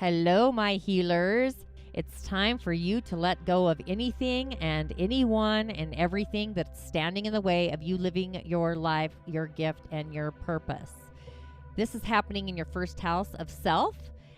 Hello, my healers. It's time for you to let go of anything and anyone and everything that's standing in the way of you living your life, your gift, and your purpose. This is happening in your first house of self,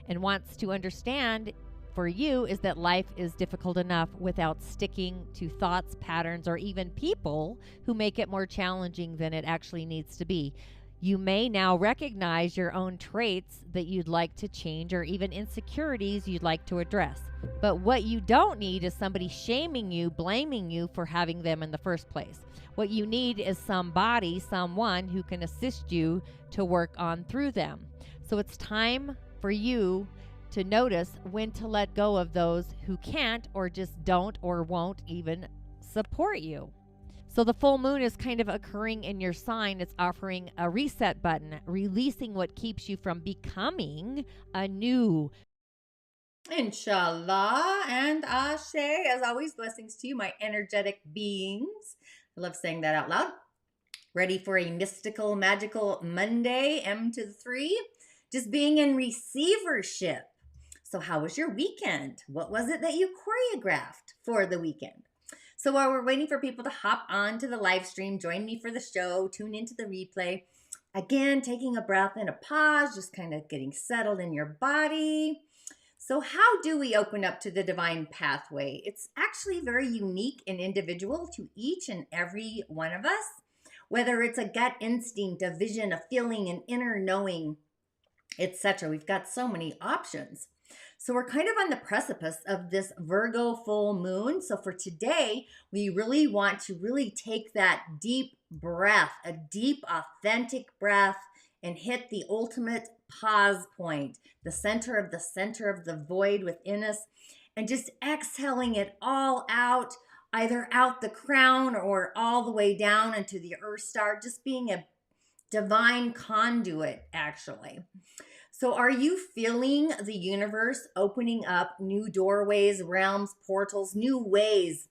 and wants to understand for you is that life is difficult enough without sticking to thoughts, patterns, or even people who make it more challenging than it actually needs to be. You may now recognize your own traits that you'd like to change, or even insecurities you'd like to address. But what you don't need is somebody shaming you, blaming you for having them in the first place. What you need is somebody, someone who can assist you to work on through them. So it's time for you to notice when to let go of those who can't, or just don't, or won't even support you. So the full moon is kind of occurring in your sign. It's offering a reset button, releasing what keeps you from becoming anew. Inshallah and Ashe. As always, blessings to you, my energetic beings. I love saying that out loud. Ready for a mystical, magical Monday, M to the 3. Just being in receivership. So how was your weekend? What was it that you choreographed for the weekend? So while we're waiting for people to hop on to the live stream, join me for the show, tune into the replay. Again, taking a breath and a pause, just kind of getting settled in your body. So how do we open up to the divine pathway? It's actually very unique and individual to each and every one of us, whether it's a gut instinct, a vision, a feeling, an inner knowing, etc. We've got so many options. So we're kind of on the precipice of this Virgo full moon. So for today, we really want to really take that deep breath, a deep, authentic breath, and hit the ultimate pause point, the center of the void within us, and just exhaling it all out, either out the crown or all the way down into the earth star, just being a divine conduit, actually. So are you feeling the universe opening up new doorways, realms, portals, new ways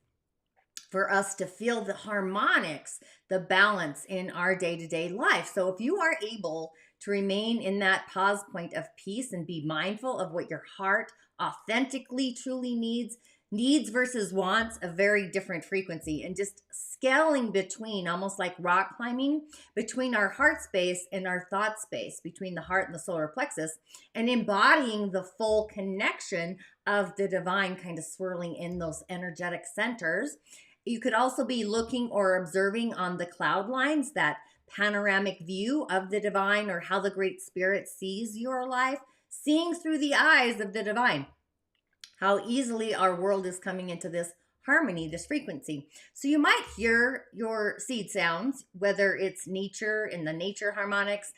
for us to feel the harmonics, the balance in our day-to-day life? So if you are able to remain in that pause point of peace and be mindful of what your heart authentically truly needs versus wants, a very different frequency, and just scaling between, almost like rock climbing, between our heart space and our thought space, between the heart and the solar plexus, and embodying the full connection of the divine, kind of swirling in those energetic centers. You could also be looking or observing on the cloud lines, that panoramic view of the divine, or how the Great Spirit sees your life, seeing through the eyes of the divine. How easily our world is coming into this harmony, this frequency. So you might hear your seed sounds, whether it's nature, in the nature harmonics.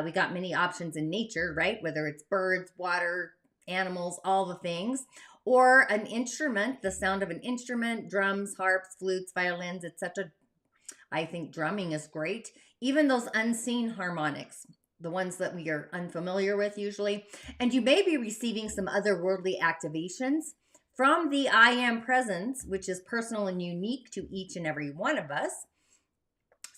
We got many options in nature, right? Whether it's birds, water, animals, all the things, or an instrument, the sound of an instrument, drums, harps, flutes, violins, etc. I think drumming is great. Even those unseen harmonics, the ones that we are unfamiliar with usually. And you may be receiving some otherworldly activations from the I Am presence, which is personal and unique to each and every one of us.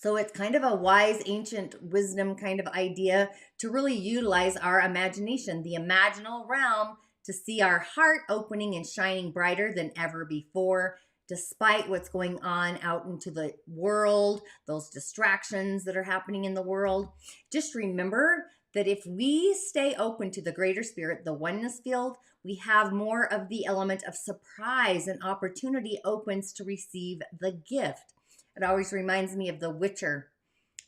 So it's kind of a wise, ancient wisdom kind of idea to really utilize our imagination, the imaginal realm, to see our heart opening and shining brighter than ever before, despite what's going on out into the world, those distractions that are happening in the world. Just remember that if we stay open to the greater spirit, the oneness field, we have more of the element of surprise, and opportunity opens to receive the gift. It always reminds me of The Witcher,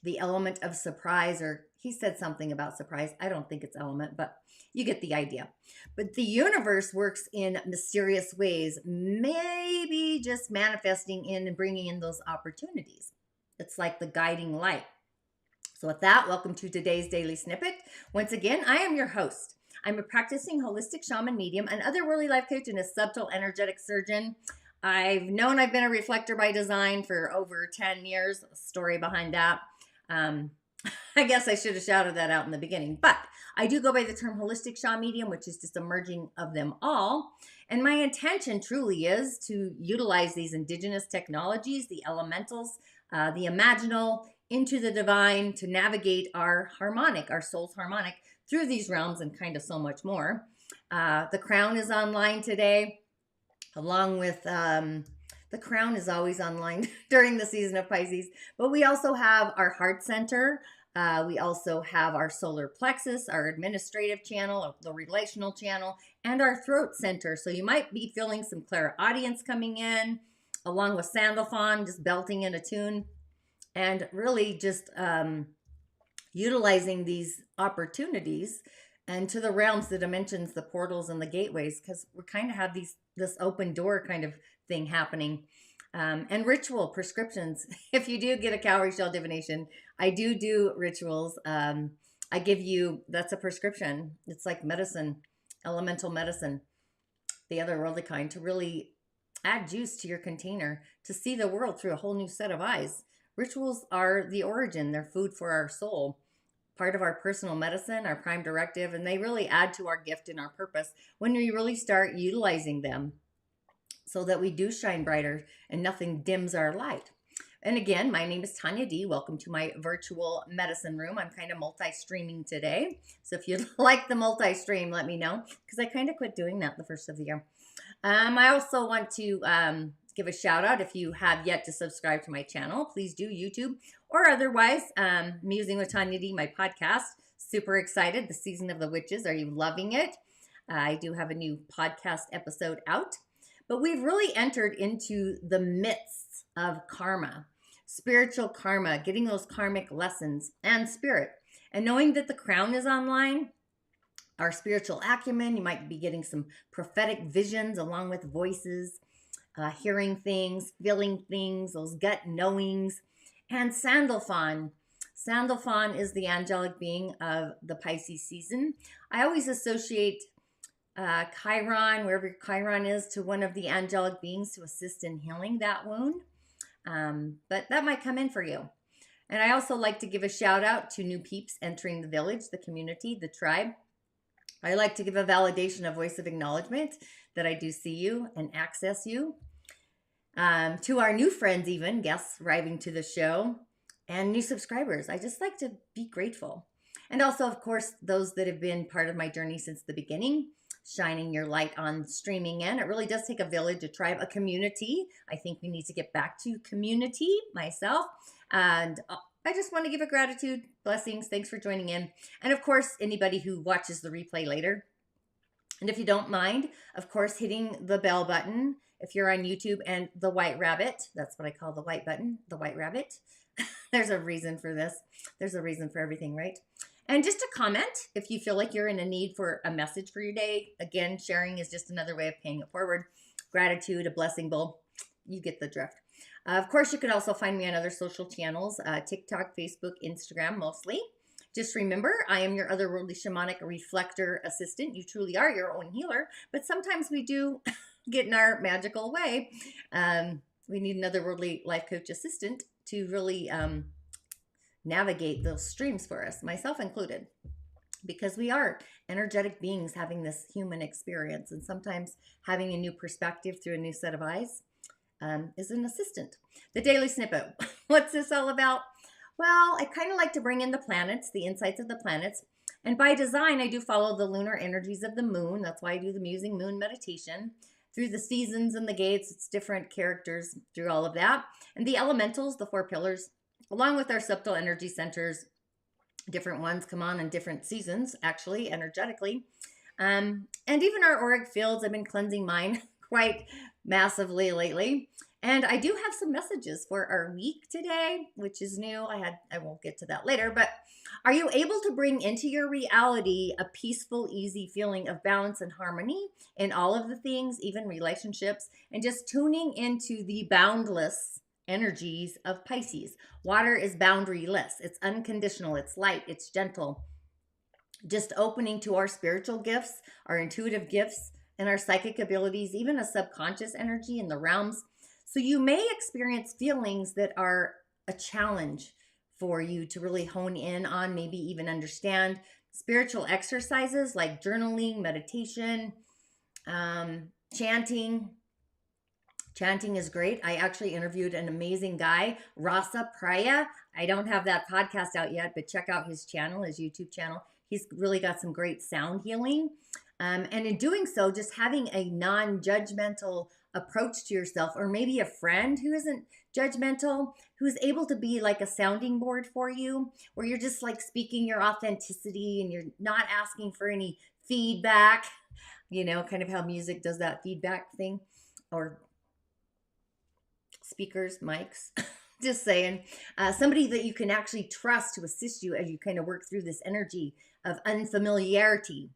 the element of surprise, or he said something about surprise. I don't think it's element, but you get the idea. But the universe works in mysterious ways, maybe just manifesting in and bringing in those opportunities. It's like the guiding light. So with that, welcome to today's daily snippet. Once again, I am your host. I'm a practicing holistic shaman medium, an otherworldly life coach, and a subtle energetic surgeon. I've known I've been a reflector by design for over 10 years. Story behind that. I guess I should have shouted that out in the beginning, but I do go by the term holistic shaman medium, which is just a merging of them all. And my intention truly is to utilize these indigenous technologies, the elementals, the imaginal, into the divine, to navigate our harmonic, our soul's harmonic, through these realms and kind of so much more. The Crown is online today, along with the Crown is always online during the season of Pisces. But we also have our heart center. We also have our solar plexus, our administrative channel, the relational channel, and our throat center. So you might be feeling some clairaudience coming in, along with Sandalphon, just belting in a tune, and really just utilizing these opportunities and to the realms, the dimensions, the portals, and the gateways, because we kind of have this open door kind of thing happening. And ritual prescriptions. If you do get a cowrie shell divination, I do rituals. I give you, that's a prescription. It's like medicine, elemental medicine, the otherworldly kind, to really add juice to your container, to see the world through a whole new set of eyes. Rituals are the origin. They're food for our soul, part of our personal medicine, our prime directive, and they really add to our gift and our purpose when we really start utilizing them, so that we do shine brighter and nothing dims our light. And again, my name is Tonya D. Welcome to my virtual medicine room. I'm kind of multi-streaming today. So if you'd like the multi-stream, let me know, because I kind of quit doing that the first of the year. I also want to give a shout out. If you have yet to subscribe to my channel, please do, YouTube or otherwise. Musing with Tonya D, my podcast. Super excited. The Season of the Witches. Are you loving it? I do have a new podcast episode out. But we've really entered into the midst of karma, spiritual karma, getting those karmic lessons and spirit. And knowing that the Crown is online, our spiritual acumen, you might be getting some prophetic visions along with voices, hearing things, feeling things, those gut knowings. And Sandalphon. Sandalphon is the angelic being of the Pisces season. I always associate Chiron, wherever Chiron is, to one of the angelic beings to assist in healing that wound. But that might come in for you. And I also like to give a shout out to new peeps entering the village, the community, the tribe. I like to give a validation, a voice of acknowledgement that I do see you and access you. To our new friends, even guests arriving to the show, and new subscribers. I just like to be grateful. And also, of course, those that have been part of my journey since the beginning, shining your light on streaming in. It really does take a village, a tribe, a community. I think we need to get back to community myself. And I just want to give a gratitude, blessings. Thanks for joining in. And of course, anybody who watches the replay later. And if you don't mind, of course, hitting the bell button if you're on YouTube, and the white rabbit. That's what I call the white button, the white rabbit. There's a reason for this. There's a reason for everything, right? And just a comment if you feel like you're in a need for a message for your day. Again, sharing is just another way of paying it forward. Gratitude, a blessing bowl. You get the drift. Of course, you can also find me on other social channels, TikTok, Facebook, Instagram, mostly. Just remember, I am your otherworldly shamanic reflector assistant. You truly are your own healer, but sometimes we do get in our magical way. We need an otherworldly life coach assistant to really navigate those streams for us, myself included, because we are energetic beings having this human experience, and sometimes having a new perspective through a new set of eyes is an assistant. The daily snippet. What's this all about? Well, I kind of like to bring in the planets, the insights of the planets. And by design, I do follow the lunar energies of the moon. That's why I do the Musing Moon meditation. Through the seasons and the gates, it's different characters through all of that. And the elementals, the 4 pillars, along with our subtle energy centers, different ones come on in different seasons, actually, energetically. And even our auric fields, I've been cleansing mine quite massively lately. And I do have some messages for our week today, which is new. I won't get to that later, but are you able to bring into your reality a peaceful, easy feeling of balance and harmony in all of the things, even relationships, and just tuning into the boundless energies of Pisces? Water is boundaryless. It's unconditional. It's light. It's gentle. Just opening to our spiritual gifts, our intuitive gifts, and our psychic abilities, even a subconscious energy in the realms. So you may experience feelings that are a challenge for you to really hone in on, maybe even understand. Spiritual exercises like journaling, meditation, chanting. Chanting is great. I actually interviewed an amazing guy, Rasa Praya. I don't have that podcast out yet, but check out his channel, his YouTube channel. He's really got some great sound healing. And in doing so, just having a non-judgmental approach to yourself, or maybe a friend who isn't judgmental, who's able to be like a sounding board for you, where you're just like speaking your authenticity and you're not asking for any feedback, kind of how music does that feedback thing, or speakers, mics. Just saying, somebody that you can actually trust to assist you as you kind of work through this energy of unfamiliarity.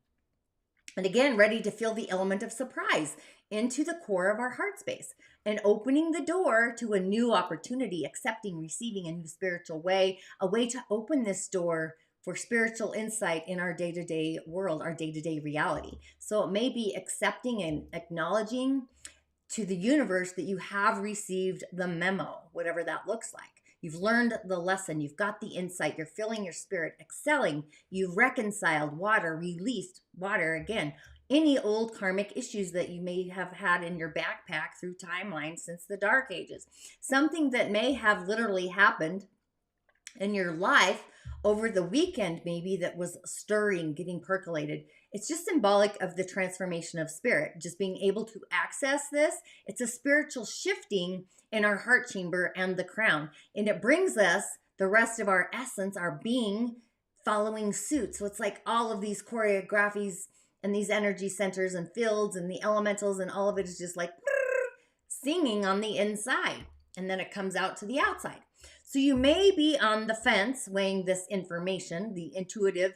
And again, ready to feel the element of surprise into the core of our heart space and opening the door to a new opportunity, accepting, receiving a new spiritual way, a way to open this door for spiritual insight in our day-to-day world, our day-to-day reality. So it may be accepting and acknowledging to the universe that you have received the memo, whatever that looks like. You've learned the lesson. You've got the insight. You're filling your spirit, excelling. You've reconciled water, released water again. Any old karmic issues that you may have had in your backpack through timelines since the Dark Ages. Something that may have literally happened in your life over the weekend, maybe, that was stirring, getting percolated. It's just symbolic of the transformation of spirit, just being able to access this. It's a spiritual shifting in our heart chamber and the crown. And it brings us the rest of our essence, our being, following suit. So it's like all of these choreographies and these energy centers and fields and the elementals, and all of it is just like singing on the inside. And then it comes out to the outside. So you may be on the fence weighing this information, the intuitive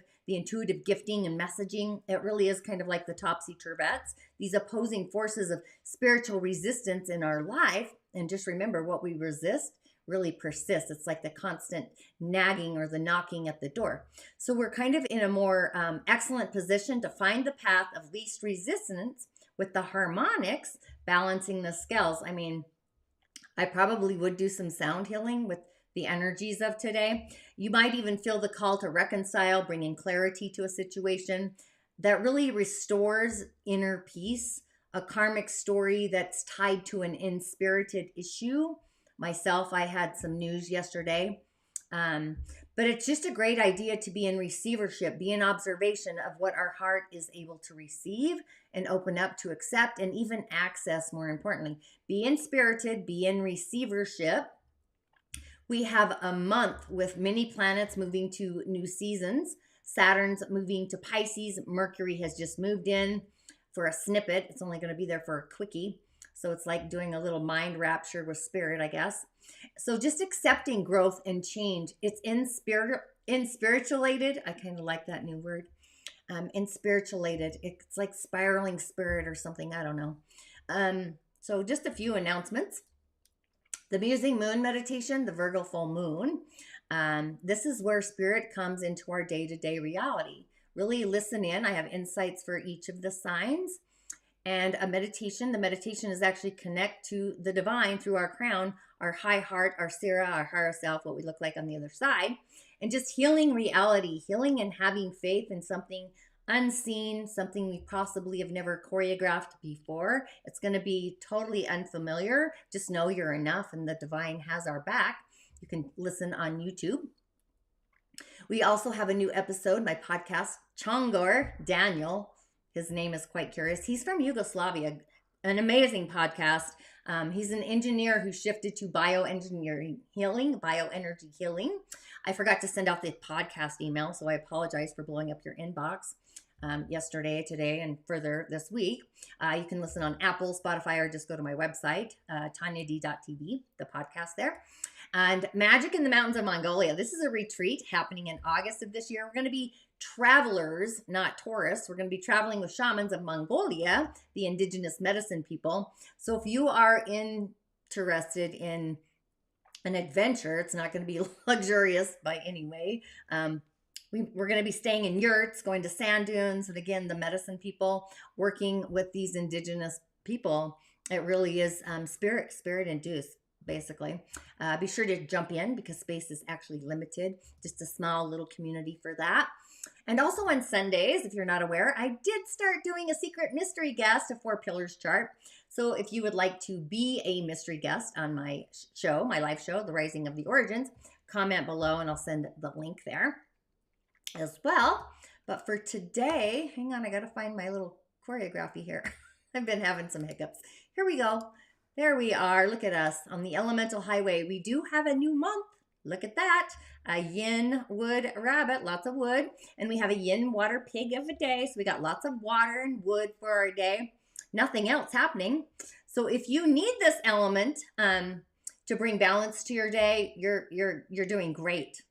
gifting and messaging. It really is kind of like the topsy-turvettes, these opposing forces of spiritual resistance in our life. And just remember, what we resist really persists. It's like the constant nagging or the knocking at the door. So we're kind of in a more excellent position to find the path of least resistance with the harmonics balancing the scales. I mean, I probably would do some sound healing with the energies of today. You might even feel the call to reconcile, bringing clarity to a situation that really restores inner peace, a karmic story that's tied to an inspirited issue. Myself, I had some news yesterday, but it's just a great idea to be in receivership, be in observation of what our heart is able to receive and open up to accept and even access, more importantly. Be inspirited, be in receivership. We have a month with many planets moving to new seasons. Saturn's moving to Pisces. Mercury has just moved in for a snippet. It's only going to be there for a quickie. So it's like doing a little mind rapture with spirit, I guess. So just accepting growth and change. It's inspiritualated. I kind of like that new word. Inspiritualated. It's like spiraling spirit or something. I don't know. So just a few announcements. The Musing Moon meditation, the Virgo full moon. This is where spirit comes into our day-to-day reality. Really listen in. I have insights for each of the signs. And a meditation. The meditation is actually connect to the divine through our crown, our high heart, our Sira, our higher self, what we look like on the other side. And just healing reality, healing and having faith in something unseen, something we possibly have never choreographed before. It's going to be totally unfamiliar. Just know you're enough and the divine has our back. You can listen on YouTube. We also have a new episode, my podcast, Csongor, Daniel. His name is quite curious. He's from Yugoslavia, an amazing podcast. He's an engineer who shifted to bioenergy healing. I forgot to send out the podcast email, so I apologize for blowing up your inbox yesterday, today, and further this week. You can listen on Apple, Spotify, or just go to my website, tonyad.tv, the podcast there. And Magic in the Mountains of Mongolia. This is a retreat happening in August of this year. We're going to be travelers, not tourists. We're going to be traveling with shamans of Mongolia, the indigenous medicine people. So if you are interested in an adventure, it's not going to be luxurious by any way. We're going to be staying in yurts, going to sand dunes, and again, the medicine people working with these indigenous people. It really is spirit induced, basically. Be sure to jump in because space is actually limited. Just a small little community for that. And also on Sundays, if you're not aware, I did start doing a secret mystery guest, a 4 pillars chart. So if you would like to be a mystery guest on my show, my live show, The Rising of the Origins, comment below and I'll send the link there as well. But for today, hang on, I got to find my little choreography here. I've been having some hiccups. Here we go. There we are. Look at us on the elemental highway. We do have a new month. Look at that. A yin wood rabbit, lots of wood. And we have a yin water pig of a day. So we got lots of water and wood for our day. Nothing else happening. So if you need this element to bring balance to your day, you're doing great.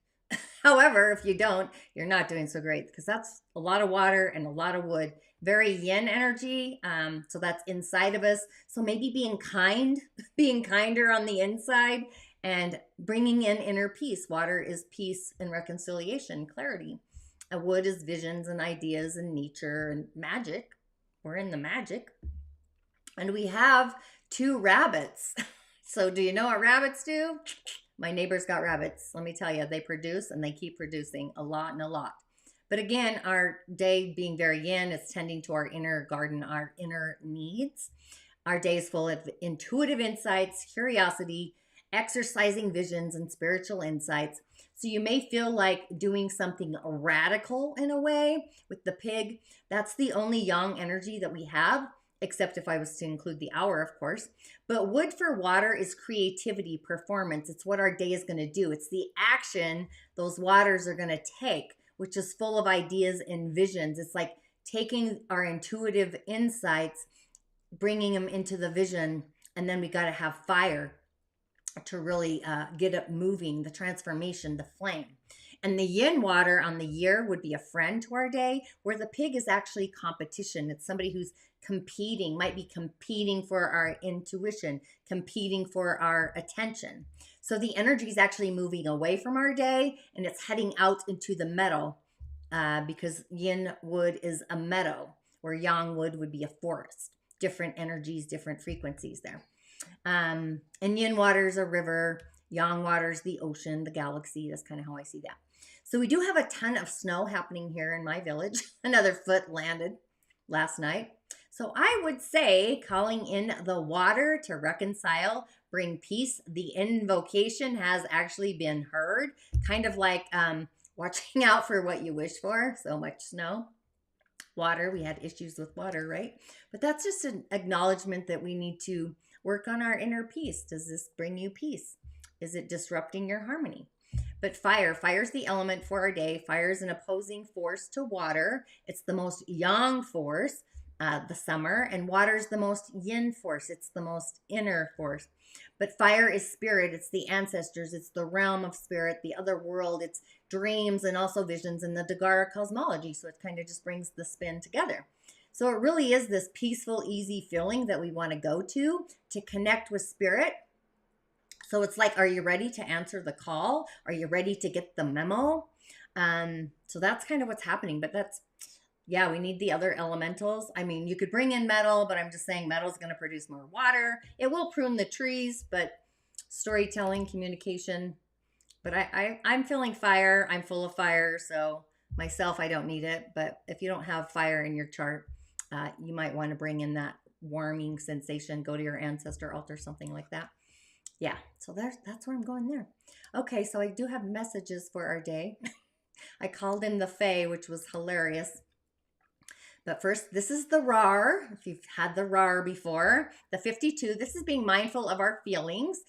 However, if you don't, you're not doing so great because that's a lot of water and a lot of wood. Very yin energy. So that's inside of us. So maybe being kind, being kinder on the inside and bringing in inner peace. Water is peace and reconciliation, clarity. Wood is visions and ideas and nature and magic. We're in the magic. And we have 2 rabbits. So do you know what rabbits do? My neighbor's got rabbits. Let me tell you, they produce and they keep producing a lot and a lot. But again, our day being very yin is tending to our inner garden, our inner needs. Our day is full of intuitive insights, curiosity, exercising visions, and spiritual insights. So you may feel like doing something radical in a way with the pig. That's the only yang energy that we have, except if I was to include the hour, of course. But wood for water is creativity, performance. It's what our day is going to do. It's the action those waters are going to take, which is full of ideas and visions. It's like taking our intuitive insights, bringing them into the vision, and then we got to have fire to really get it moving, the transformation, the flame. And the yin water on the year would be a friend to our day, where the pig is actually competition. It's somebody who's competing, might be competing for our intuition, competing for our attention. So the energy is actually moving away from our day and it's heading out into the meadow because yin wood is a meadow, where yang wood would be a forest. Different energies, different frequencies there. And yin water is a river, yang water is the ocean, the galaxy. That's kind of how I see that. So we do have a ton of snow happening here in my village. Another foot landed last night. So I would say calling in the water to reconcile, bring peace. The invocation has actually been heard, kind of like watching out for what you wish for. So much snow. Water, we had issues with water, right? But that's just an acknowledgement that we need to work on our inner peace. Does this bring you peace? Is it disrupting your harmony? But fire's the element for our day. Fire is an opposing force to water. It's the most yang force, the summer, and water is the most yin force. It's the most inner force. But fire is spirit. It's the ancestors. It's the realm of spirit, the other world. It's dreams and also visions in the Dagara cosmology. So it kind of just brings the spin together. So it really is this peaceful, easy feeling that we want to go to connect with spirit. So it's like, are you ready to answer the call? Are you ready to get the memo? So that's kind of what's happening. But that's, yeah, we need the other elementals. I mean, you could bring in metal, but I'm just saying metal is going to produce more water. It will prune the trees, but storytelling, communication. But I'm feeling fire. I'm full of fire. So myself, I don't need it. But if you don't have fire in your chart, you might want to bring in that warming sensation. Go to your ancestor altar, something like that. Yeah, so that's where I'm going there. Okay, so I do have messages for our day. I called in the Fae, which was hilarious. But first, this is the RAR. If you've had the RAR before, the 52, this is being mindful of our feelings.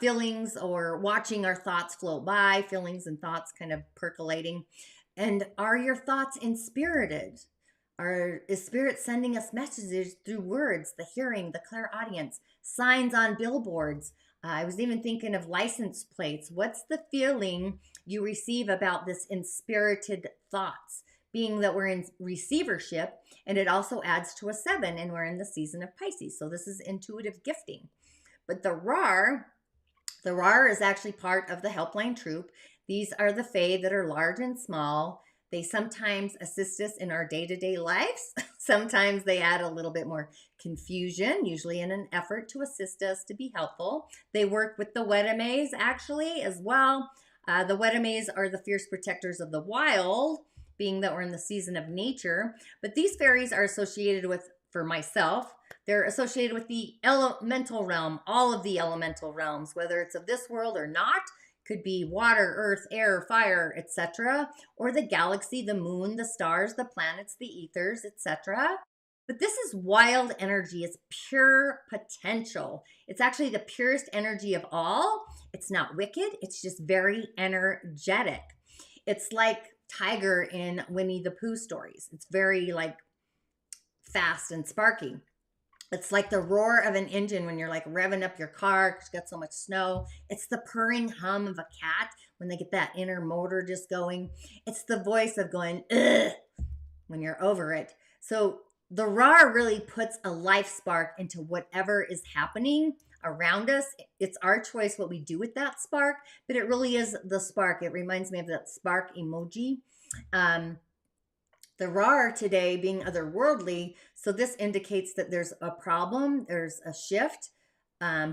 Feelings or watching our thoughts float by, feelings and thoughts kind of percolating. And are your thoughts inspirited? Is spirit sending us messages through words, the hearing, the clairaudience, signs on billboards? I was even thinking of license plates. What's the feeling you receive about this inspirited thoughts? Being that we're in receivership, and it also adds to a 7, and we're in the season of Pisces. So this is intuitive gifting. But the RAR is actually part of the helpline troop. These are the Fae that are large and small. They sometimes assist us in our day-to-day lives. Sometimes they add a little bit more confusion, usually in an effort to assist us to be helpful. They work with the Wedemes actually as well. The Wedemes are the fierce protectors of the wild, being that we're in the season of nature. But these fairies are associated with, for myself, they're associated with the elemental realm, all of the elemental realms, whether it's of this world or not. Could be water, earth, air, fire, etc. Or the galaxy, the moon, the stars, the planets, the ethers, etc. But this is wild energy. It's pure potential. It's actually the purest energy of all. It's not wicked. It's just very energetic. It's like Tiger in Winnie the Pooh stories. It's very like fast and sparky. It's like the roar of an engine when you're like revving up your car because you got so much snow. It's the purring hum of a cat when they get that inner motor just going. It's the voice of going, ugh, when you're over it. So the roar really puts a life spark into whatever is happening around us. It's our choice what we do with that spark, but it really is the spark. It reminds me of that spark emoji. The roar today being otherworldly. So this indicates that there's a problem, there's a shift,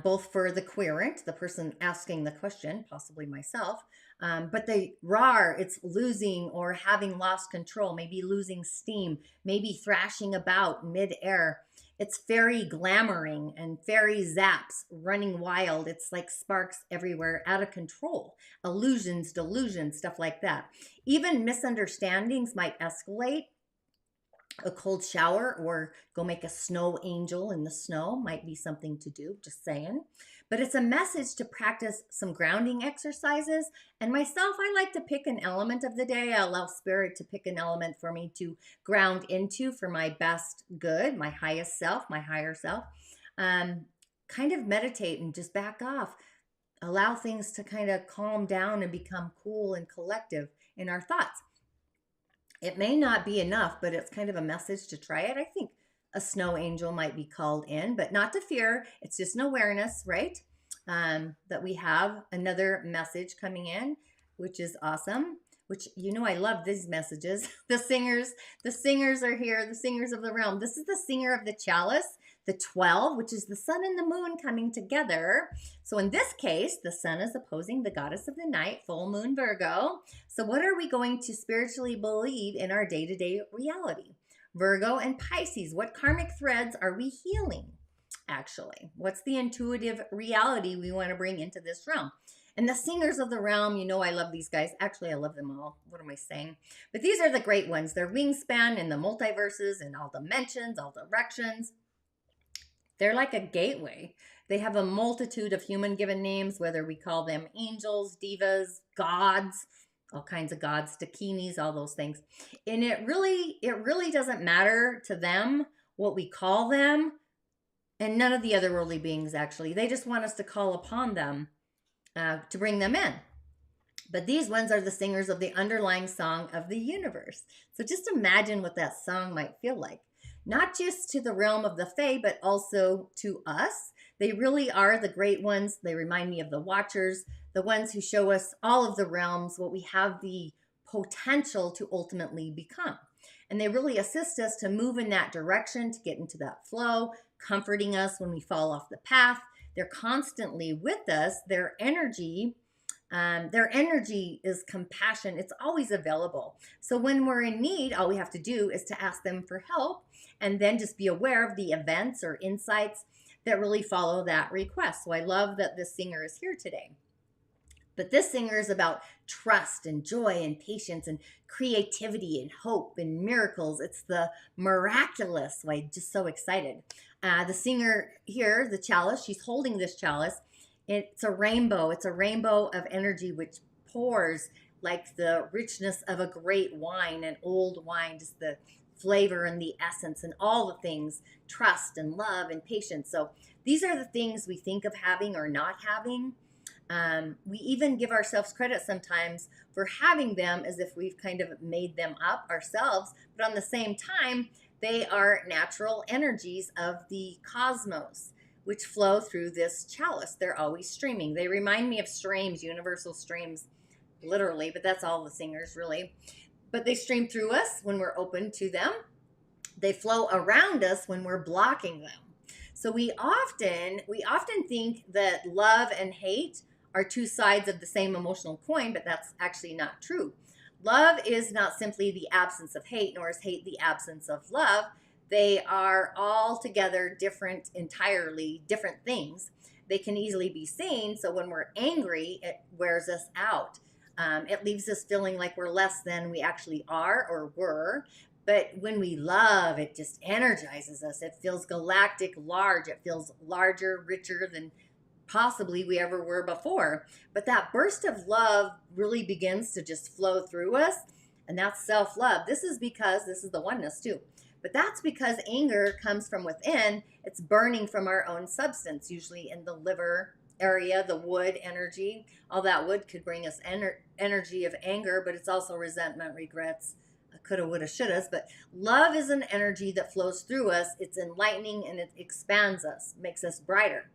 both for the querent, the person asking the question, possibly myself, but the roar, it's losing or having lost control, maybe losing steam, maybe thrashing about mid-air. It's fairy glamoring and fairy zaps running wild. It's like sparks everywhere, out of control. Illusions, delusions, stuff like that. Even misunderstandings might escalate. A cold shower or go make a snow angel in the snow might be something to do, just saying. But it's a message to practice some grounding exercises. And myself, I like to pick an element of the day. I allow spirit to pick an element for me to ground into for my best good, my highest self, my higher self. Kind of meditate and just back off. Allow things to kind of calm down and become cool and collective in our thoughts. It may not be enough, but it's kind of a message to try it. I think a snow angel might be called in, but not to fear. It's just an awareness, right? That we have another message coming in, which is awesome. Which, you know, I love these messages. The singers are here, the singers of the realm. This is the singer of the Chalice, the 12, which is the sun and the moon coming together. So in this case, the sun is opposing the goddess of the night, full moon Virgo. So what are we going to spiritually believe in our day-to-day reality? Virgo and Pisces, what karmic threads are we healing, actually? What's the intuitive reality we want to bring into this realm? And the singers of the realm, you know I love these guys. Actually, I love them all. What am I saying? But these are the great ones. Their wingspan in the multiverses and all dimensions, all directions. They're like a gateway. They have a multitude of human-given names, whether we call them angels, divas, gods, all kinds of gods, dakinis, all those things. And it really doesn't matter to them what we call them, and none of the otherworldly beings, actually. They just want us to call upon them to bring them in. But these ones are the singers of the underlying song of the universe. So just imagine what that song might feel like. Not just to the realm of the Fae, but also to us. They really are the great ones. They remind me of the Watchers, the ones who show us all of the realms, what we have the potential to ultimately become. And they really assist us to move in that direction, to get into that flow, comforting us when we fall off the path. They're constantly with us. Their energy is compassion. It's always available. So when we're in need, all we have to do is to ask them for help and then just be aware of the events or insights that really follow that request. So I love that this singer is here today. But this singer is about trust and joy and patience and creativity and hope and miracles. It's the miraculous. So I'm just so excited. The singer here, the Chalice, she's holding this chalice. It's a rainbow. It's a rainbow of energy which pours like the richness of a great wine, an old wine, just the flavor and the essence and all the things, trust and love and patience. So these are the things we think of having or not having. We even give ourselves credit sometimes for having them as if we've kind of made them up ourselves. But on the same time, they are natural energies of the cosmos, which flow through this chalice. They're always streaming. They remind me of streams, universal streams, literally, but that's all the singers really. But they stream through us when we're open to them. They flow around us when we're blocking them. So we often think that love and hate are two sides of the same emotional coin, but that's actually not true. Love is not simply the absence of hate, nor is hate the absence of love. They are all together different, entirely different things. they can easily be seen. So when we're angry, it wears us out. It leaves us feeling like we're less than we actually are or were. But when we love, it just energizes us. It feels galactic large. It feels larger, richer than possibly we ever were before. But that burst of love really begins to just flow through us. And that's self-love. This is the oneness too. But that's because anger comes from within. It's burning from our own substance, usually in the liver area, the wood energy. All that wood could bring us energy of anger, but it's also resentment, regrets, coulda, woulda, shouldas. But love is an energy that flows through us. It's enlightening and it expands us, makes us brighter.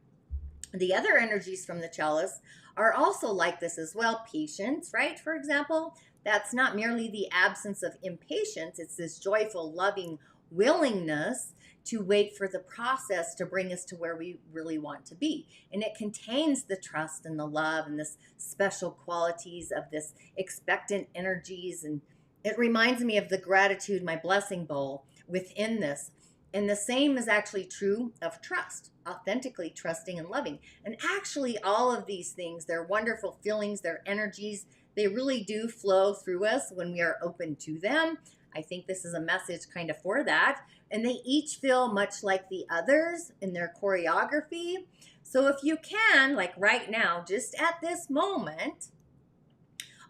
The other energies from the chalice are also like this as well. Patience, right? For example, that's not merely the absence of impatience. It's this joyful, loving willingness to wait for the process to bring us to where we really want to be. And it contains the trust and the love and this special qualities of this expectant energies. And it reminds me of the gratitude, my blessing bowl within this. And the same is actually true of trust, authentically trusting and loving. And actually, all of these things, they're wonderful feelings, they're energies, they really do flow through us when we are open to them. I think this is a message kind of for that. And they each feel much like the others in their choreography. So if you can, like right now, just at this moment,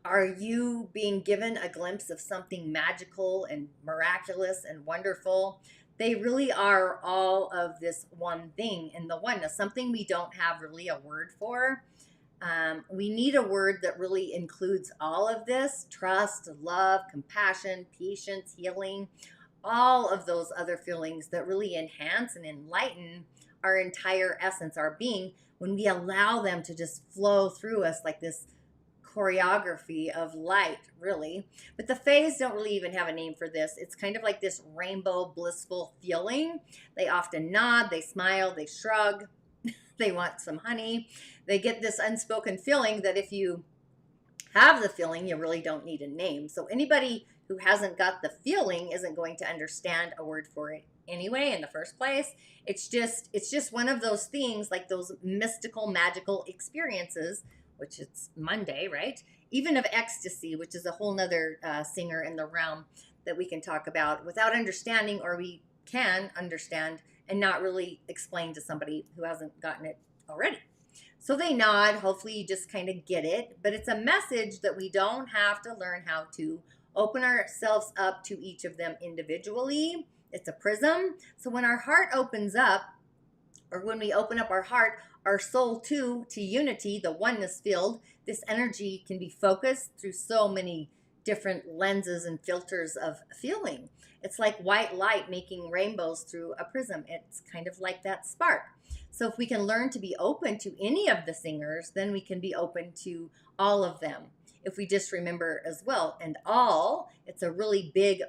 are you being given a glimpse of something magical and miraculous and wonderful? They really are all of this one thing in the oneness, something we don't have really a word for. We need a word that really includes all of this: trust, love, compassion, patience, healing, all of those other feelings that really enhance and enlighten our entire essence, our being, when we allow them to just flow through us like this choreography of light, really. But the fays don't really even have a name for this. It's kind of like this rainbow blissful feeling. They often nod, they smile, they shrug, they want some honey. They get this unspoken feeling that if you have the feeling, you really don't need a name. So anybody who hasn't got the feeling isn't going to understand a word for it anyway in the first place. It's just one of those things, like those mystical, magical experiences, which it's Monday, right? Even of ecstasy, which is a whole nother singer in the realm that we can talk about without understanding, or we can understand and not really explain to somebody who hasn't gotten it already. So they nod. Hopefully you just kind of get it. But it's a message that we don't have to learn how to open ourselves up to each of them individually. It's a prism. So when our heart opens up, or when we open up our heart, our soul too, to unity, the oneness field, this energy can be focused through so many different lenses and filters of feeling. It's like white light making rainbows through a prism. It's kind of like that spark. So if we can learn to be open to any of the singers, then we can be open to all of them. If we just remember as well, and all, it's a really big,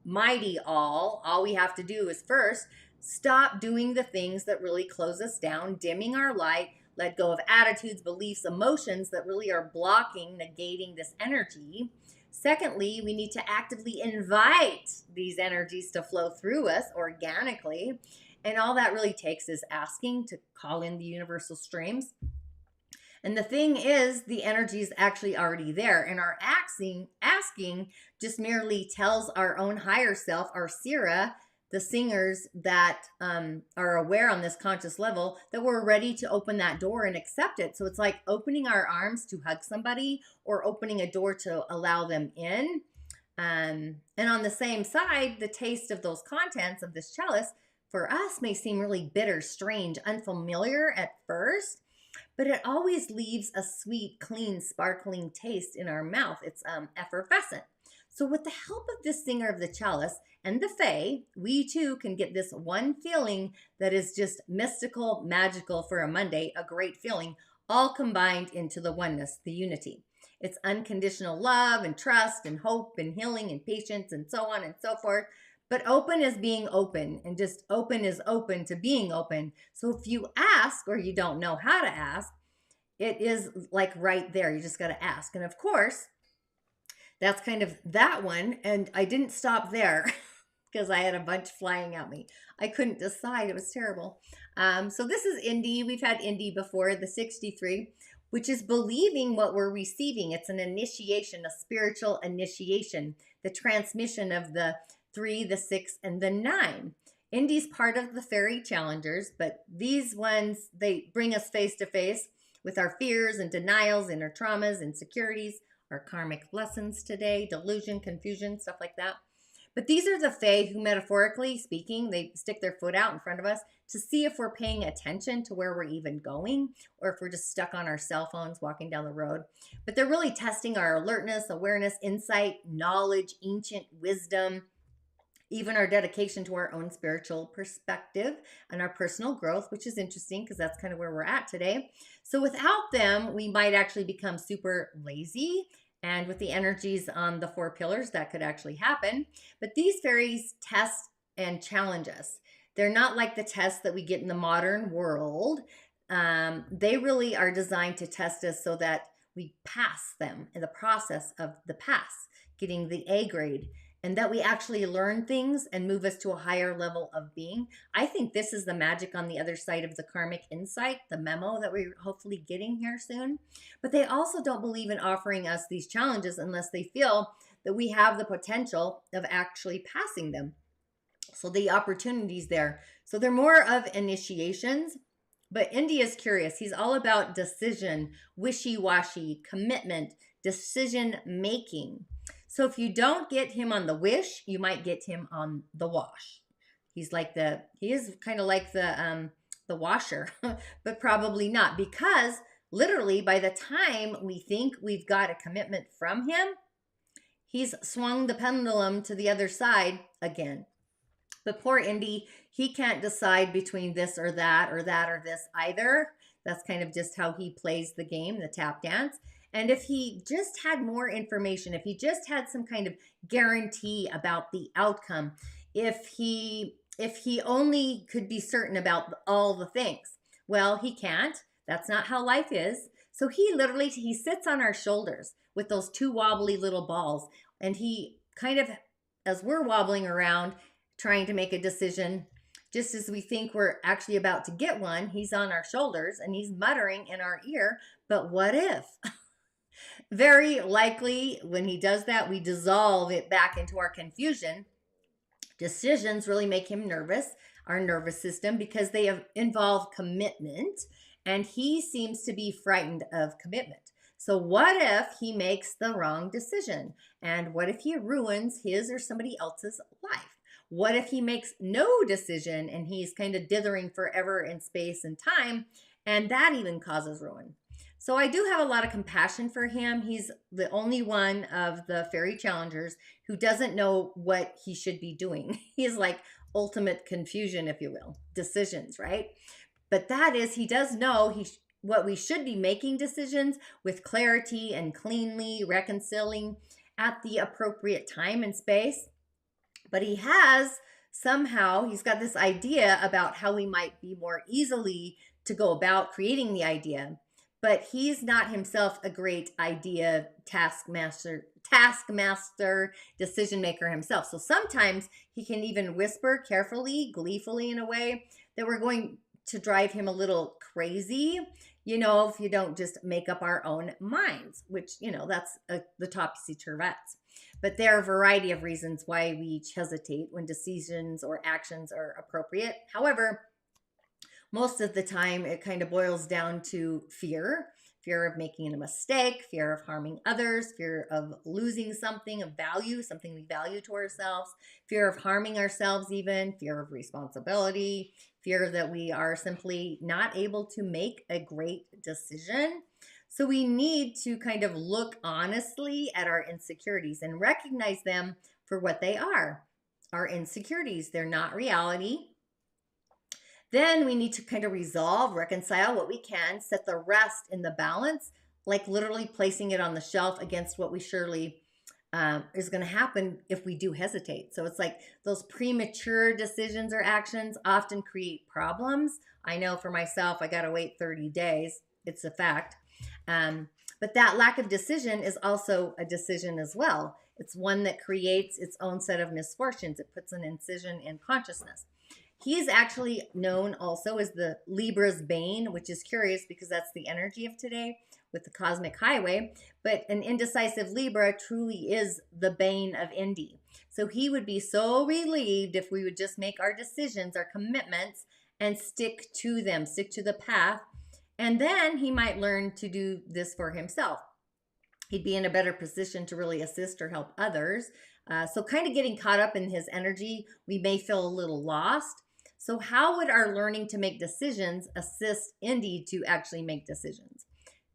mighty all. All we have to do is first stop doing the things that really close us down, dimming our light, let go of attitudes, beliefs, emotions that really are blocking, negating this energy. Secondly, we need to actively invite these energies to flow through us organically. And all that really takes is asking to call in the universal streams. And the thing is, the energy is actually already there. And our asking just merely tells our own higher self, our Sira, the singers that are aware on this conscious level, that we're ready to open that door and accept it. So it's like opening our arms to hug somebody, or opening a door to allow them in. And on the same side, the taste of those contents of this chalice for us may seem really bitter, strange, unfamiliar at first, but it always leaves a sweet, clean, sparkling taste in our mouth. It's effervescent. So with the help of this singer of the chalice and the fae, we too can get this one feeling that is just mystical, magical for a Monday, a great feeling, all combined into the oneness, the unity. It's unconditional love and trust and hope and healing and patience and so on and so forth. But open is being open, and just open is open to being open. So if you ask, or you don't know how to ask, it is like right there. You just got to ask. And of course, that's kind of that one. And I didn't stop there. because I had a bunch flying at me. I couldn't decide. It was terrible. So this is Indy. We've had Indy before, the 63, which is believing what we're receiving. It's an initiation, a spiritual initiation, the transmission of the 3, the 6, and the 9. Indy's part of the fairy challengers, but these ones, they bring us face to face with our fears and denials, inner traumas, insecurities, our karmic lessons today, delusion, confusion, stuff like that. But these are the fae who, metaphorically speaking, they stick their foot out in front of us to see if we're paying attention to where we're even going, or if we're just stuck on our cell phones walking down the road. But they're really testing our alertness, awareness, insight, knowledge, ancient wisdom, even our dedication to our own spiritual perspective and our personal growth, which is interesting because that's kind of where we're at today. So without them, we might actually become super lazy. And with the energies on the 4 pillars, that could actually happen. But these fairies test and challenge us. They're not like the tests that we get in the modern world. They really are designed to test us so that we pass them in the process of the pass, getting the A grade, and that we actually learn things and move us to a higher level of being. I think this is the magic on the other side of the karmic insight, the memo that we're hopefully getting here soon. But they also don't believe in offering us these challenges unless they feel that we have the potential of actually passing them. So the opportunity's there. So they're more of initiations. But Indy is curious. He's all about decision, wishy-washy, commitment, decision making. So if you don't get him on the wish, you might get him on the wash. He is kind of like the washer, but probably not, because literally by the time we think we've got a commitment from him, he's swung the pendulum to the other side again. But poor Indy, he can't decide between this or that or that or this either. That's kind of just how he plays the game, the tap dance. And if he just had more information, if he just had some kind of guarantee about the outcome, if he only could be certain about all the things, well, he can't. That's not how life is. So he sits on our shoulders with those 2 wobbly little balls. And he kind of, as we're wobbling around trying to make a decision, just as we think we're actually about to get one, he's on our shoulders and he's muttering in our ear, but what if? Very likely when he does that, we dissolve it back into our confusion. Decisions really make him nervous, our nervous system, because they involve commitment, and he seems to be frightened of commitment. So what if he makes the wrong decision? And what if he ruins his or somebody else's life? What if he makes no decision and he's kind of dithering forever in space and time, and that even causes ruin? So I do have a lot of compassion for him. He's the only one of the fairy challengers who doesn't know what he should be doing. He's like ultimate confusion, if you will, decisions, right? But that is, he does know what we should be making decisions with clarity and cleanly reconciling at the appropriate time and space. But he's got this idea about how we might be more easily to go about creating the idea. But he's not himself a great idea taskmaster, decision maker himself. So sometimes he can even whisper carefully, gleefully in a way that we're going to drive him a little crazy, if you don't just make up our own minds, which, that's the topsy-turvettes. But there are a variety of reasons why we each hesitate when decisions or actions are appropriate. However, most of the time, it kind of boils down to fear of making a mistake, fear of harming others, fear of losing something of value, something we value to ourselves, fear of harming ourselves even, fear of responsibility, fear that we are simply not able to make a great decision. So we need to kind of look honestly at our insecurities and recognize them for what they are. Our insecurities, they're not reality. Then we need to kind of reconcile what we can, set the rest in the balance, like literally placing it on the shelf against what we surely is going to happen if we do hesitate. So it's like those premature decisions or actions often create problems. I know for myself, I got to wait 30 days. It's a fact. But that lack of decision is also a decision as well. It's one that creates its own set of misfortunes. It puts an incision in consciousness. He is actually known also as the Libra's Bane, which is curious because that's the energy of today with the cosmic highway. But an indecisive Libra truly is the bane of Indy. So he would be so relieved if we would just make our decisions, our commitments, and stick to them, stick to the path. And then he might learn to do this for himself. He'd be in a better position to really assist or help others. So kind of getting caught up in his energy, we may feel a little lost. So how would our learning to make decisions assist Indy to actually make decisions?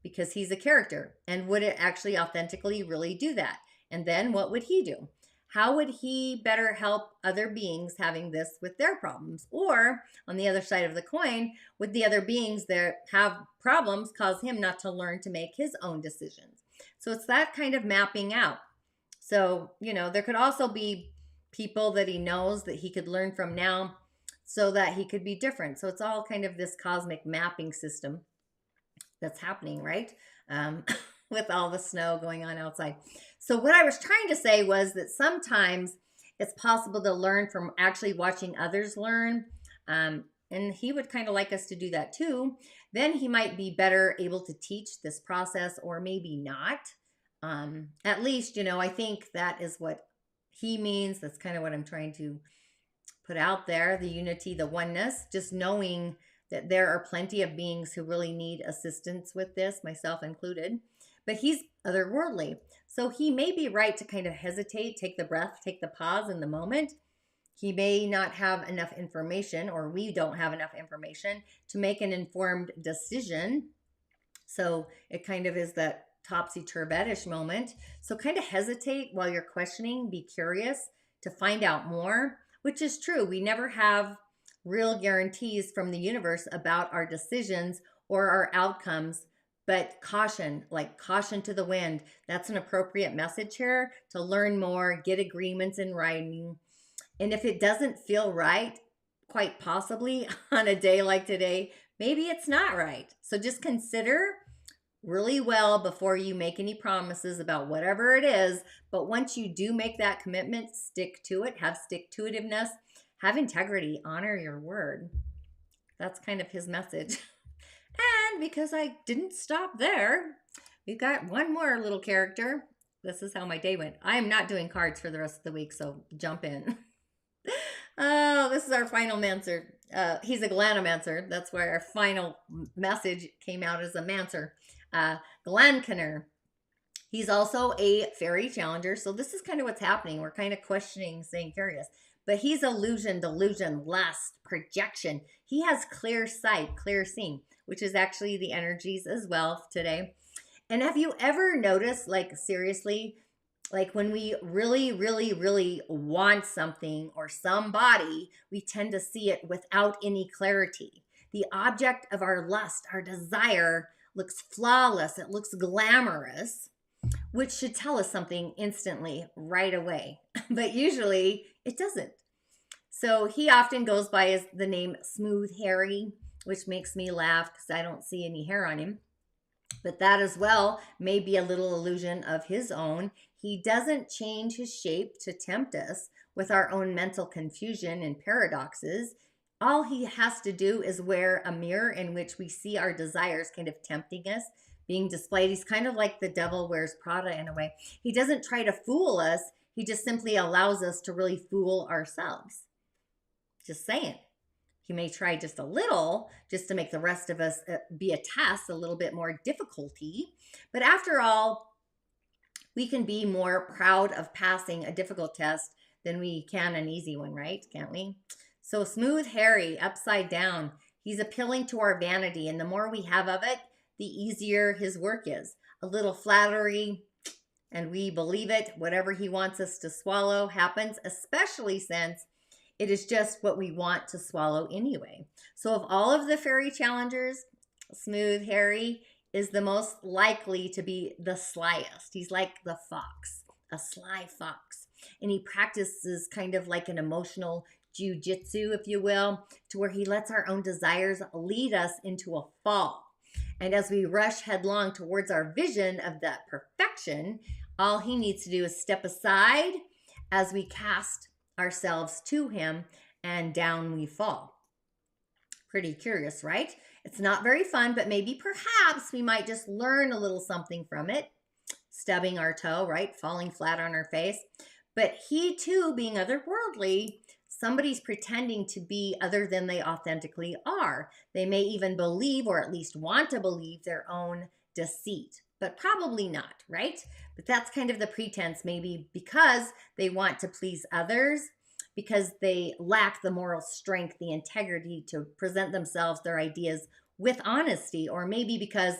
Because he's a character. And would it actually authentically really do that? And then what would he do? How would he better help other beings having this with their problems? Or on the other side of the coin, would the other beings that have problems cause him not to learn to make his own decisions? So it's that kind of mapping out. So, there could also be people that he knows that he could learn from now so that he could be different. So it's all kind of this cosmic mapping system that's happening, right? With all the snow going on outside. So what I was trying to say was that sometimes it's possible to learn from actually watching others learn. And he would kind of like us to do that too. Then he might be better able to teach this process, or maybe not. At least, I think that is what he means. That's kind of what I'm trying to put out there, the unity, the oneness, just knowing that there are plenty of beings who really need assistance with this, myself included. But he's otherworldly. So he may be right to kind of hesitate, take the breath, take the pause in the moment. He may not have enough information, or we don't have enough information to make an informed decision. So it kind of is that topsy-turvy-ish moment. So kind of hesitate while you're questioning, be curious to find out more, which is true. We never have real guarantees from the universe about our decisions or our outcomes, but caution, like caution to the wind. That's an appropriate message here to learn more, get agreements in writing. And if it doesn't feel right, quite possibly on a day like today, maybe it's not right. So just consider really well before you make any promises about whatever it is. But once you do make that commitment, stick to it, have stick-to-itiveness, have integrity, honor your word. That's kind of his message. And because I didn't stop there, we've got one more little character. This is how my day went. I am not doing cards for the rest of the week, so jump in. Oh, this is our final mancer. He's a glanomancer. That's why our final message came out as a mancer. Glancaner. He's also a fairy challenger. So this is kind of what's happening. We're kind of questioning, staying curious. But he's illusion, delusion, lust, projection. He has clear sight, clear seeing, which is actually the energies as well today. And have you ever noticed, like seriously, like when we really, really, really want something or somebody, we tend to see it without any clarity. The object of our lust, our desire, looks flawless. It looks glamorous, which should tell us something instantly right away. But usually it doesn't. So he often goes by the name Smooth Harry, which makes me laugh because I don't see any hair on him. But that as well may be a little illusion of his own. He doesn't change his shape to tempt us with our own mental confusion and paradoxes. All he has to do is wear a mirror in which we see our desires kind of tempting us, being displayed. He's kind of like the devil wears Prada in a way. He doesn't try to fool us. He just simply allows us to really fool ourselves. Just saying. He may try just a little, just to make the rest of us be a test, a little bit more difficulty. But after all, we can be more proud of passing a difficult test than we can an easy one, right? Can't we? So Smooth Harry, upside down. He's appealing to our vanity, and the more we have of it, the easier his work is. A little flattery, and we believe it. Whatever he wants us to swallow happens, especially since it is just what we want to swallow anyway. So of all of the fairy challengers, Smooth Harry is the most likely to be the slyest. He's like the fox, a sly fox. And he practices kind of like an emotional jujitsu, if you will, to where he lets our own desires lead us into a fall. And as we rush headlong towards our vision of that perfection, All he needs to do is step aside as we cast ourselves to him, and down we fall. Pretty curious, right? It's not very fun, but maybe perhaps we might just learn a little something from it. Stubbing our toe, right? Falling flat on our face. But he too, being otherworldly, somebody's pretending to be other than they authentically are. They may even believe, or at least want to believe, their own deceit, but probably not, right? But that's kind of the pretense, maybe because they want to please others, because they lack the moral strength, the integrity to present themselves, their ideas with honesty, or maybe because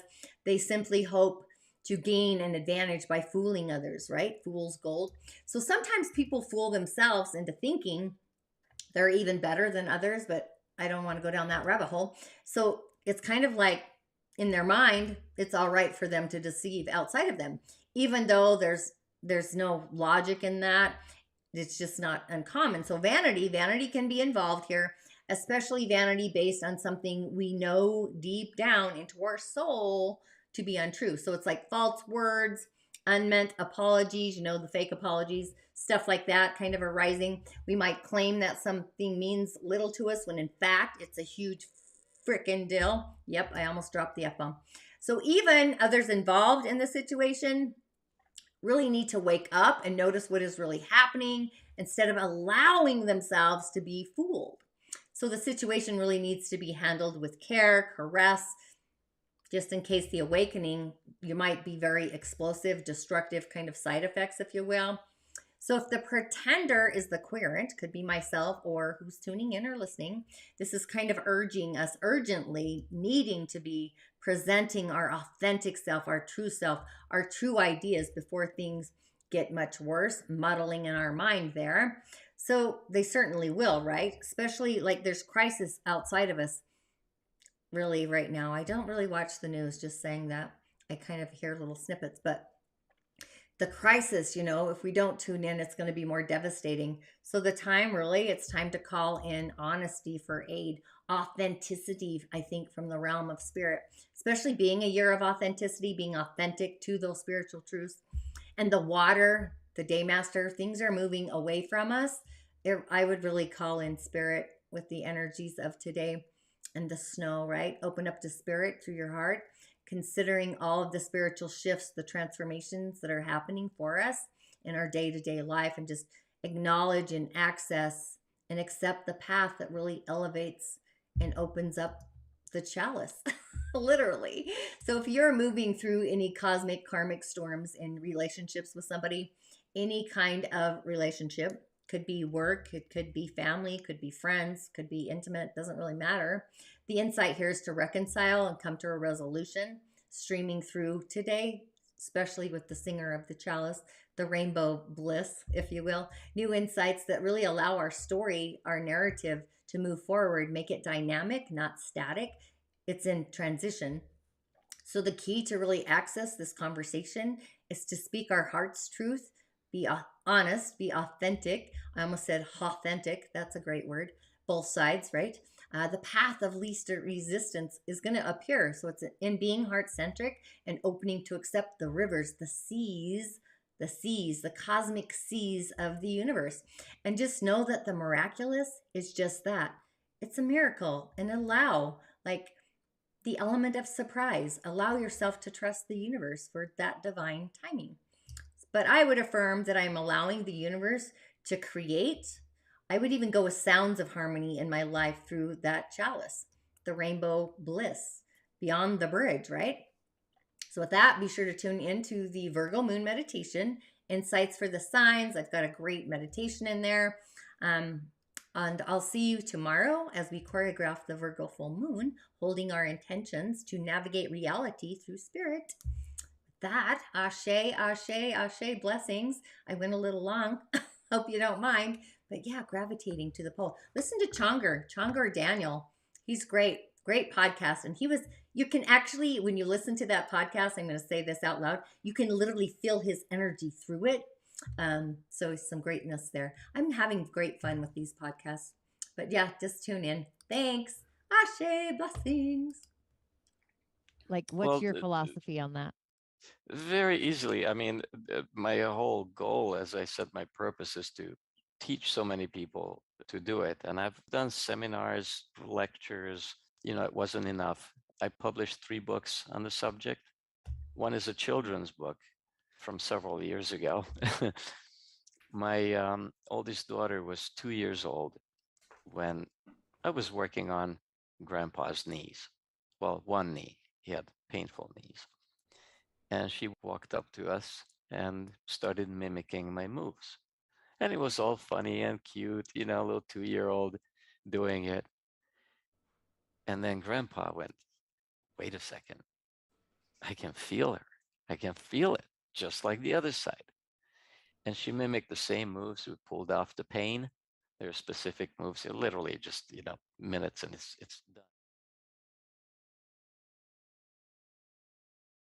they simply hope to gain an advantage by fooling others, right? Fool's gold. So sometimes people fool themselves into thinking they're even better than others, but I don't want to go down that rabbit hole. So it's kind of like in their mind, it's all right for them to deceive outside of them, even though there's no logic in that. It's just not uncommon. So vanity can be involved here, especially vanity based on something we know deep down into our soul to be untrue. So it's like false words, unmeant apologies, the fake apologies, stuff like that kind of arising. We might claim that something means little to us when in fact it's a huge freaking deal. Yep, I almost dropped the F-bomb. So even others involved in the situation really need to wake up and notice what is really happening instead of allowing themselves to be fooled. So the situation really needs to be handled with care, caress, just in case the awakening, you might be very explosive, destructive kind of side effects, if you will. So if the pretender is the querent, could be myself or who's tuning in or listening, this is kind of urging us urgently needing to be presenting our authentic self, our true ideas before things get much worse, muddling in our mind there. So they certainly will, right? Especially like there's crisis outside of us really right now. I don't really watch the news, just saying that. I kind of hear little snippets, but the crisis, if we don't tune in, it's going to be more devastating. So it's time to call in honesty for aid, authenticity, I think, from the realm of spirit, especially being a year of authenticity, being authentic to those spiritual truths. And the water, the Daymaster, things are moving away from us. I would really call in spirit with the energies of today and the snow, right? Open up to spirit through your heart, considering all of the spiritual shifts, the transformations that are happening for us in our day-to-day life, and just acknowledge and access and accept the path that really elevates and opens up the chalice, literally. So if you're moving through any cosmic karmic storms in relationships with somebody, any kind of relationship, could be work, it could be family, could be friends, could be intimate, doesn't really matter. The insight here is to reconcile and come to a resolution. Streaming through today, especially with the singer of the chalice, the rainbow bliss, if you will, new insights that really allow our story, our narrative to move forward, make it dynamic, not static. It's in transition. So the key to really access this conversation is to speak our heart's truth, be honest, be authentic. I almost said authentic. That's a great word. Both sides, right? The path of least resistance is going to appear. So it's in being heart-centric and opening to accept the rivers, the seas, the cosmic seas of the universe. And just know that the miraculous is just that. It's a miracle. And allow, like, the element of surprise. Allow yourself to trust the universe for that divine timing. But I would affirm that I'm allowing the universe to create. I would even go with sounds of harmony in my life through that chalice, the rainbow bliss, beyond the bridge, right? So with that, be sure to tune into the Virgo Moon Meditation, Insights for the Signs. I've got a great meditation in there. And I'll see you tomorrow as we choreograph the Virgo full moon, holding our intentions to navigate reality through spirit. That, ashe, ashe, ashe, blessings. I went a little long. Hope you don't mind. But yeah, gravitating to the pole. Listen to Csongor Daniel. He's great podcast. And you can actually, when you listen to that podcast, I'm going to say this out loud, you can literally feel his energy through it. So some greatness there. I'm having great fun with these podcasts. But yeah, just tune in. Thanks. Ashe, blessings. Like, what's your philosophy on that? Very easily. I mean, my whole goal, as I said, my purpose is to teach so many people to do it. And I've done seminars, lectures. It wasn't enough. I published 3 books on the subject. One is a children's book from several years ago. My oldest daughter was 2 years old when I was working on grandpa's knees. Well, one knee. He had painful knees. And she walked up to us and started mimicking my moves. And it was all funny and cute, a little 2-year-old doing it. And then grandpa went, wait a second, I can feel her. I can feel it, just like the other side. And she mimicked the same moves. We pulled off the pain. There are specific moves, literally just, minutes and it's done.